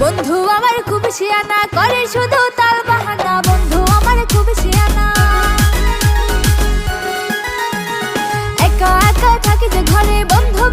বন্ধু আমার খুব শিয়ানা, করে শুধু তাল বাহানা। বন্ধু আমার খুব শিয়ানা, একা একা থাকি যে ঘরে, বন্ধু